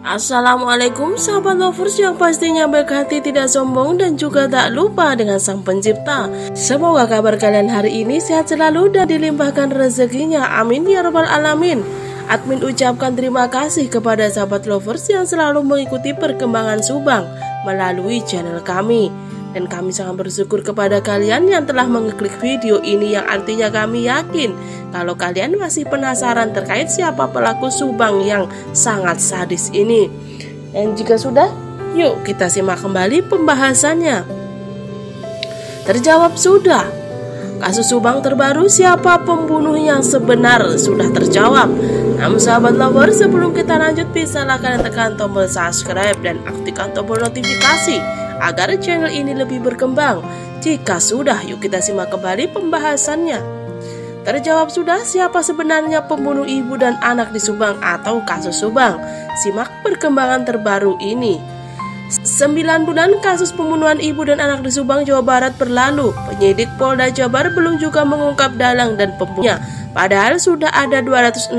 Assalamualaikum sahabat lovers yang pastinya baik hati, tidak sombong, dan juga tak lupa dengan Sang Pencipta. Semoga kabar kalian hari ini sehat selalu dan dilimpahkan rezekinya, amin ya rabbal alamin. Admin ucapkan terima kasih kepada sahabat lovers yang selalu mengikuti perkembangan Subang melalui channel kami. Dan kami sangat bersyukur kepada kalian yang telah mengeklik video ini, yang artinya kami yakin kalau kalian masih penasaran terkait siapa pelaku Subang yang sangat sadis ini. Dan jika sudah, yuk kita simak kembali pembahasannya. Terjawab sudah. Kasus Subang terbaru, siapa pembunuh yang sebenar, sudah terjawab. Namun sahabat lover, sebelum kita lanjut, bisa kalian tekan tombol subscribe dan aktifkan tombol notifikasi agar channel ini lebih berkembang. Jika sudah, yuk kita simak kembali pembahasannya. Terjawab sudah, siapa sebenarnya pembunuh ibu dan anak di Subang atau kasus Subang? Simak perkembangan terbaru ini. 9 bulan kasus pembunuhan ibu dan anak di Subang, Jawa Barat berlalu. Penyidik Polda Jabar belum juga mengungkap dalang dan pembunuhnya. Padahal sudah ada 216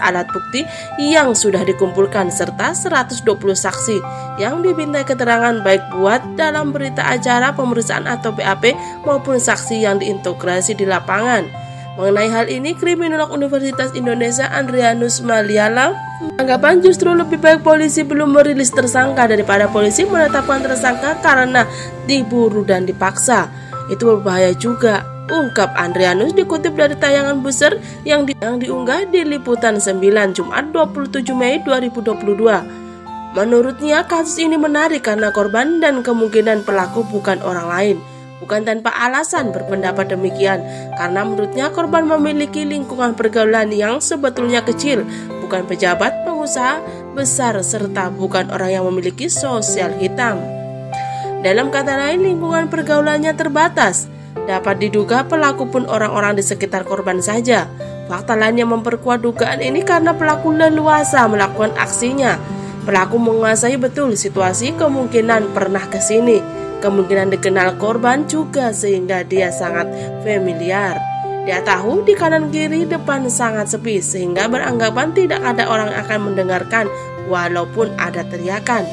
alat bukti yang sudah dikumpulkan serta 120 saksi yang dimintai keterangan baik buat dalam berita acara pemeriksaan atau BAP maupun saksi yang diintegrasi di lapangan. Mengenai hal ini, kriminolog Universitas Indonesia Andrianus Maliala anggapan justru lebih baik polisi belum merilis tersangka daripada polisi menetapkan tersangka karena diburu dan dipaksa. Itu berbahaya juga, ungkap Andrianus dikutip dari tayangan Buzzer yang diunggah di Liputan 9 Jumat 27 Mei 2022. Menurutnya kasus ini menarik karena korban dan kemungkinan pelaku bukan orang lain. Bukan tanpa alasan berpendapat demikian, karena menurutnya korban memiliki lingkungan pergaulan yang sebetulnya kecil, bukan pejabat, pengusaha besar, serta bukan orang yang memiliki sosial hitam. Dalam kata lain, lingkungan pergaulannya terbatas. Dapat diduga pelaku pun orang-orang di sekitar korban saja. Fakta lain yang memperkuat dugaan ini karena pelaku leluasa melakukan aksinya. Pelaku menguasai betul situasi, kemungkinan pernah ke sini, kemungkinan dikenal korban juga sehingga dia sangat familiar. Dia tahu di kanan kiri depan sangat sepi sehingga beranggapan tidak ada orang akan mendengarkan walaupun ada teriakan.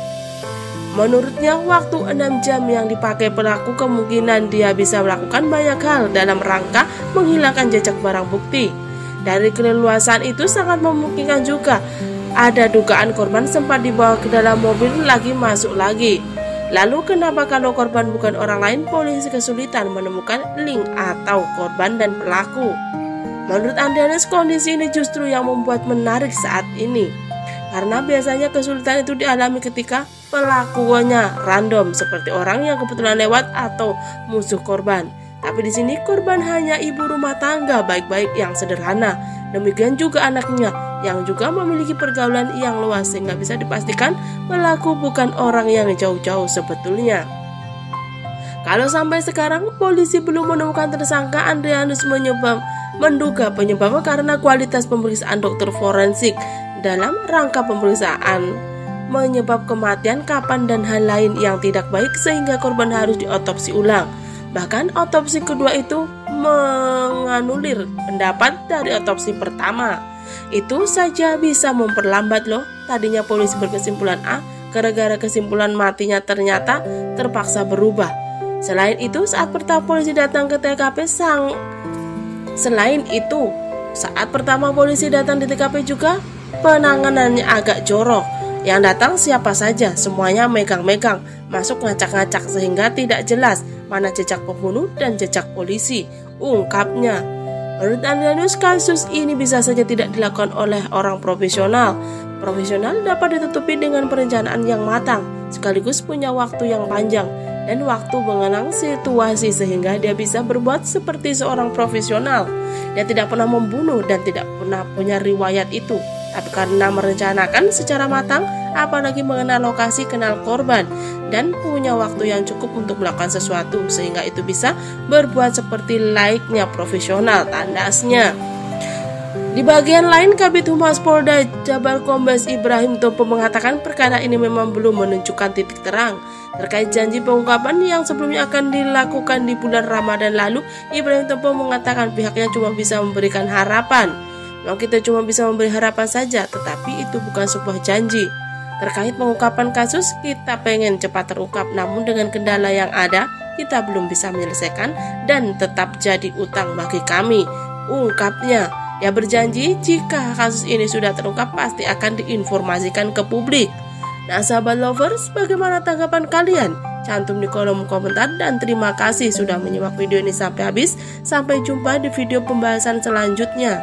Menurutnya waktu 6 jam yang dipakai pelaku kemungkinan dia bisa melakukan banyak hal dalam rangka menghilangkan jejak barang bukti. Dari keleluasaan itu sangat memungkinkan juga ada dugaan korban sempat dibawa ke dalam mobil lagi masuk lagi. Lalu kenapa kalau korban bukan orang lain polisi kesulitan menemukan link atau korban dan pelaku? Menurut Andrianus, kondisi ini justru yang membuat menarik saat ini. Karena biasanya kesulitan itu dialami ketika pelakunya random seperti orang yang kebetulan lewat atau musuh korban. Tapi di sini korban hanya ibu rumah tangga baik-baik yang sederhana. Demikian juga anaknya yang juga memiliki pergaulan yang luas sehingga bisa dipastikan pelaku bukan orang yang jauh-jauh sebetulnya. Kalau sampai sekarang polisi belum menemukan tersangka, Andrianus menduga penyebabnya karena kualitas pemeriksaan dokter forensik dalam rangka pemeriksaan menyebab kematian kapan dan hal lain yang tidak baik sehingga korban harus diotopsi ulang. Bahkan otopsi kedua itu menganulir pendapat dari otopsi pertama. Itu saja bisa memperlambat loh. Tadinya polisi berkesimpulan A, gara-gara kesimpulan matinya ternyata terpaksa berubah. Selain itu saat pertama polisi datang ke TKP di TKP juga penanganannya agak jorok. Yang datang siapa saja, semuanya megang-megang, masuk ngacak-ngacak sehingga tidak jelas mana jejak pembunuh dan jejak polisi, ungkapnya. Menurut Andrianus, kasus ini bisa saja tidak dilakukan oleh orang profesional. Profesional dapat ditutupi dengan perencanaan yang matang, sekaligus punya waktu yang panjang dan waktu mengenang situasi sehingga dia bisa berbuat seperti seorang profesional. Dia tidak pernah membunuh dan tidak pernah punya riwayat itu. Tapi karena merencanakan secara matang, apalagi mengenal lokasi, kenal korban, dan punya waktu yang cukup untuk melakukan sesuatu, sehingga itu bisa berbuat seperti layaknya profesional, tandasnya. Di bagian lain, Kabid Humas Polda Jabar Kombes Ibrahim Tompo mengatakan perkara ini memang belum menunjukkan titik terang terkait janji pengungkapan yang sebelumnya akan dilakukan di bulan Ramadan lalu. Ibrahim Tompo mengatakan pihaknya cuma bisa memberikan harapan. Memang kita cuma bisa memberi harapan saja, tetapi itu bukan sebuah janji. Terkait pengungkapan kasus, kita pengen cepat terungkap, namun dengan kendala yang ada, kita belum bisa menyelesaikan dan tetap jadi utang bagi kami, ungkapnya. Ia berjanji jika kasus ini sudah terungkap pasti akan diinformasikan ke publik. Nah sahabat lovers, bagaimana tanggapan kalian? Cantum di kolom komentar dan terima kasih sudah menyimak video ini sampai habis. Sampai jumpa di video pembahasan selanjutnya.